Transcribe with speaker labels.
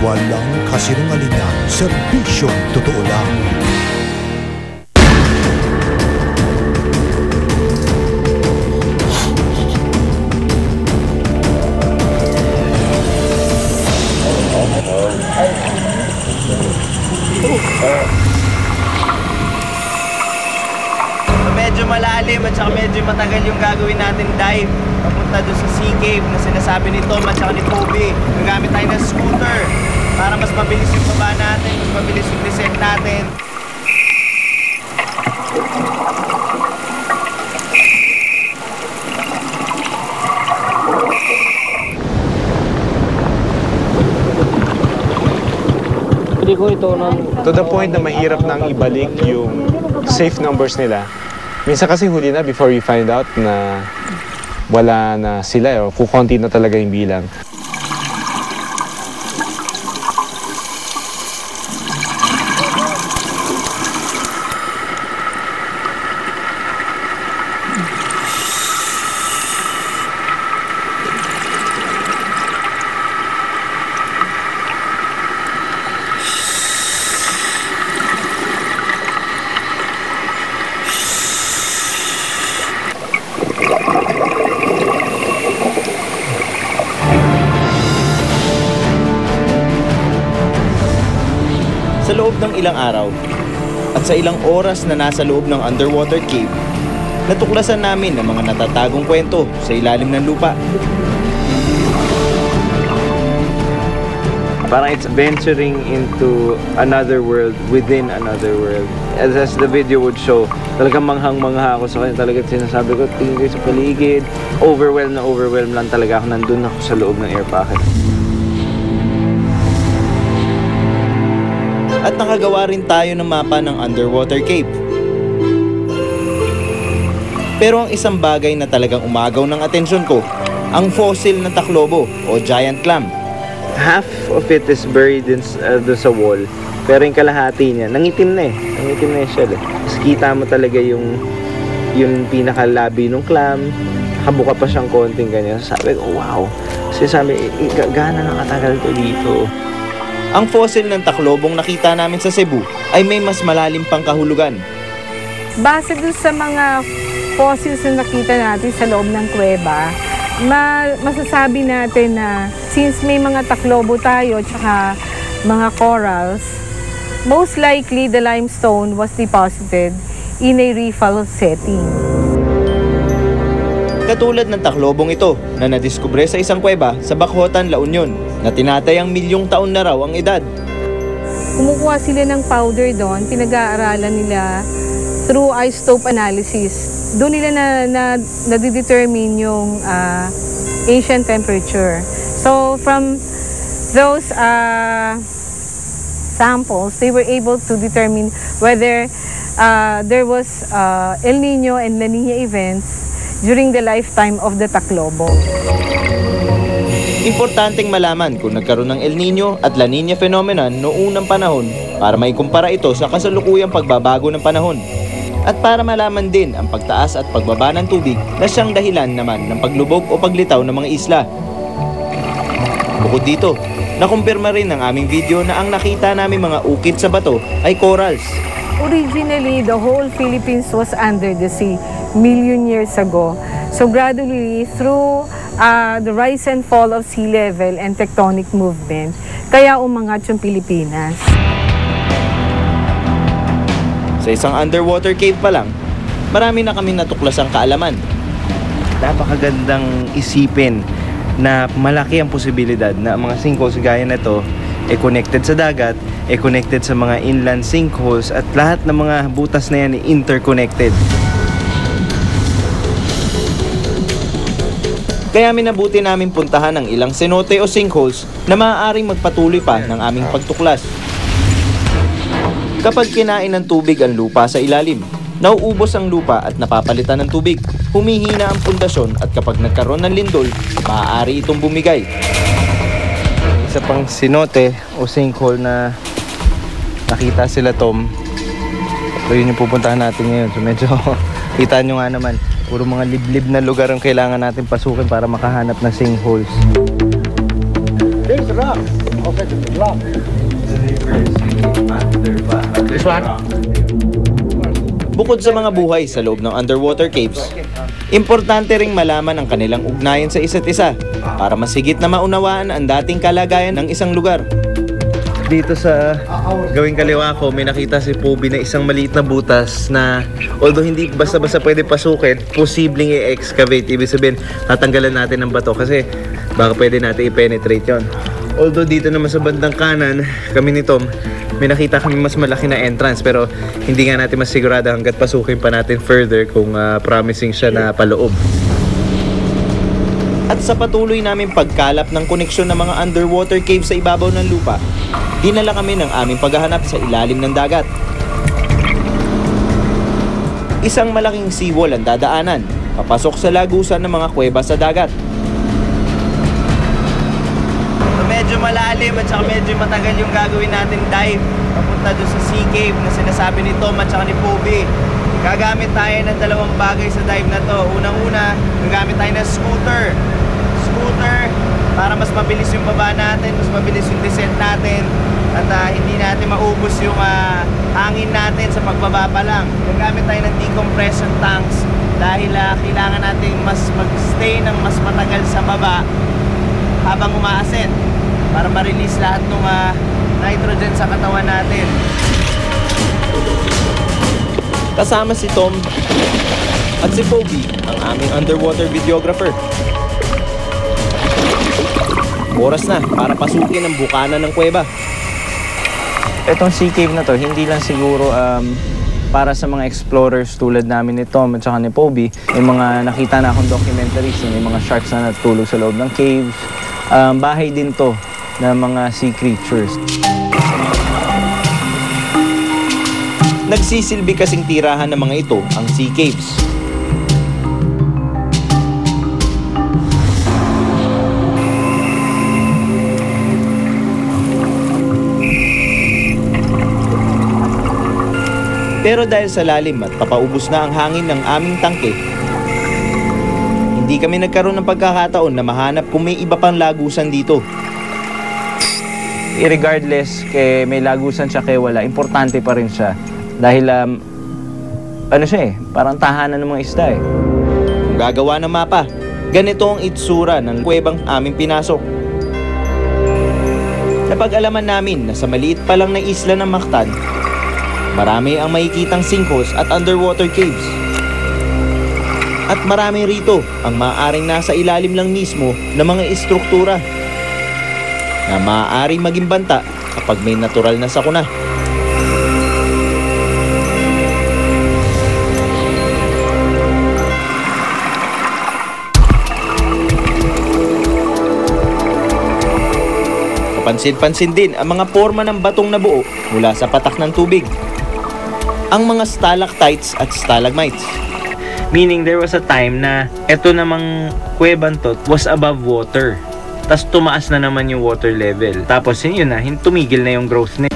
Speaker 1: Walang kasinungalingan, serbisyong totoo lang.
Speaker 2: Medyo malalim at saka medyo matagal yung gagawin natin dive papunta doon sa sea cave na sinasabi ni Tom at saka ni Poby. Gagamit tayo ng scooter para mas mabilis yung baba natin, mas mabilis yung descent natin.
Speaker 3: To the point na mahirap nang ibalik yung safe numbers nila. Minsan kasi huli na before you find out na wala na sila o kukunti na talaga yung bilang.
Speaker 2: Sa loob ng ilang araw at sa ilang oras na nasa loob ng underwater cave, natuklasan namin ang mga natatagong kwento sa ilalim ng lupa.
Speaker 4: Parang it's venturing into another world within another world. As the video would show, talagang manghang-mangha ako sa kanya. Talagang sinasabi ko, tingin ko sa paligid. Overwhelmed lang talaga ako. Nandun ako sa loob ng air pocket.
Speaker 2: At nakagawa rin tayo ng mapa ng underwater cave. Pero ang isang bagay na talagang umagaw ng atensyon ko, ang fossil ng taklobo o giant clam.
Speaker 4: Half of it is buried doon sa wall. Pero yung kalahati niya, nangitim na eh. Nangitim na yung shell eh. Tapos kita mo talaga yung pinakalabi ng clam. Kabuka pa siyang konting ganyan. Sabi ko, wow. Kasi sabi, gaano nang katagal to dito.
Speaker 2: Ang fossil ng taklobong nakita namin sa Cebu ay may mas malalim pang kahulugan.
Speaker 5: Base dun sa mga fossils na nakita natin sa loob ng kuweba, masasabi natin na since may mga taklobo tayo tsaka mga corals, most likely the limestone was deposited in a reefal setting.
Speaker 2: Katulad ng taklobong ito na nadiskubre sa isang kuweba sa Bacotan, La Union na tinatayang milyong taon na raw ang edad.
Speaker 5: Kumukuha sila ng powder doon, pinag-aaralan nila through isotope analysis. Doon nila na-determine yung ancient temperature. So from those samples, they were able to determine whether there was El Nino and La Nina events during the lifetime of the taklobo.
Speaker 2: Importanteng malaman kung nagkaroon ng El Nino at La Nina phenomenon noong unang panahon para maikumpara ito sa kasalukuyang pagbabago ng panahon. At para malaman din ang pagtaas at pagbaba ng tubig na siyang dahilan naman ng paglubog o paglitaw ng mga isla. Bukod dito, nakumpirma rin ng aming video na ang nakita namin mga ukit sa bato ay corals.
Speaker 5: Originally, the whole Philippines was under the sea million years ago. So gradually, through the rise and fall of sea level and tectonic movement, kaya umangat yung Pilipinas.
Speaker 2: Sa isang underwater cave pa lang, marami na kaming natuklasang kaalaman. Napakagandang isipin na malaki ang posibilidad na mga sinkholes gaya na ito connected sa dagat, connected sa mga inland sinkholes at lahat ng mga butas na yan interconnected. Kaya minabuti namin puntahan ang ilang cenote o sinkholes na maaaring magpatuloy pa ng aming pagtuklas. Kapag kinain ng tubig ang lupa sa ilalim, nauubos ang lupa at napapalitan ng tubig, humihina ang pundasyon at kapag nagkaroon ng lindol, maaari itong bumigay.
Speaker 4: Isa pang cenote o sinkhole na nakita sila Tom. So yun yung pupuntahan natin ngayon. So medyo kita nyo nga naman, puro mga liblib na lugar ang kailangan natin pasukin para makahanap ng sinkholes.
Speaker 3: There's rock.
Speaker 2: Bukod sa mga buhay sa loob ng underwater caves, importante ring malaman ang kanilang ugnayan sa isa't isa para masigit na maunawaan ang dating kalagayan ng isang lugar.
Speaker 4: Dito sa gawing kaliwa ko, may nakita si Poby na isang maliit na butas na although hindi basta-basta pwede pasukin, posibleng i-excavate. Ibig sabihin, tatanggalan natin ng bato kasi baka pwede natin i-penetrate yon. Although dito naman sa bandang kanan, kami ni Tom, may nakita kami mas malaki na entrance pero hindi nga natin masigurado hanggat pasukin pa natin further kung promising siya na paloob.
Speaker 2: At sa patuloy namin pagkalap ng koneksyon ng mga underwater caves sa ibabaw ng lupa, dinala kami ng aming paghahanap sa ilalim ng dagat. Isang malaking seawall ang dadaanan, papasok sa lagusan ng mga kuweba sa dagat.
Speaker 4: Medyo malalim at saka medyo matagal yung gagawin natin dive papunta doon sa sea cave na sinasabi ni Tom at saka ni Poby. Gagamit tayo ng dalawang bagay sa dive na to. Unang-una, gagamit tayo ng scooter para mas mabilis yung baba natin, mas mabilis yung descent natin at hindi natin maubos yung hangin natin sa pagbaba pa lang. Gagamit tayo ng decompression tanks dahil kailangan natin mas mag-stay ng mas matagal sa baba habang umaasen para ma-release lahat ng nitrogen sa katawan natin.
Speaker 2: Kasama si Tom at si Poby, ang aming underwater videographer. Oras na para pasukin ang bukana ng kuweba.
Speaker 6: Itong sea cave na to, hindi lang siguro para sa mga explorers tulad namin ni Tom at saka ni Poby. May mga nakita na akong documentaries, may mga sharks na natulog sa loob ng caves. Bahay din to ng mga sea creatures.
Speaker 2: Nagsisilbi kasing tirahan ng mga ito ang sea caves. Pero dahil sa lalim at papaubos na ang hangin ng aming tangke, hindi kami nagkaroon ng pagkakataon na mahanap kung may iba pang lagusan dito.
Speaker 6: Regardless kay may lagusan siya kay wala, importante pa rin siya. Dahil ano siya parang tahanan ng mga isda
Speaker 2: Kung gagawa ng mapa, ganito ang itsura ng kuwebang aming pinasok. Napag-alaman namin na sa maliit pa lang na isla ng Mactan, marami ang makikitang sinkholes at underwater caves. At marami rito ang maaaring nasa ilalim lang mismo ng mga istruktura na maaaring maging banta kapag may natural na sakuna. Kapansin-pansin din ang mga forma ng batong nabuo mula sa patak ng tubig. Ang mga stalactites at stalagmites.
Speaker 4: Meaning there was a time na eto namang kuwebang to was above water. Tapos tumaas na naman yung water level. Tapos yun na, tumigil na yung growth niya.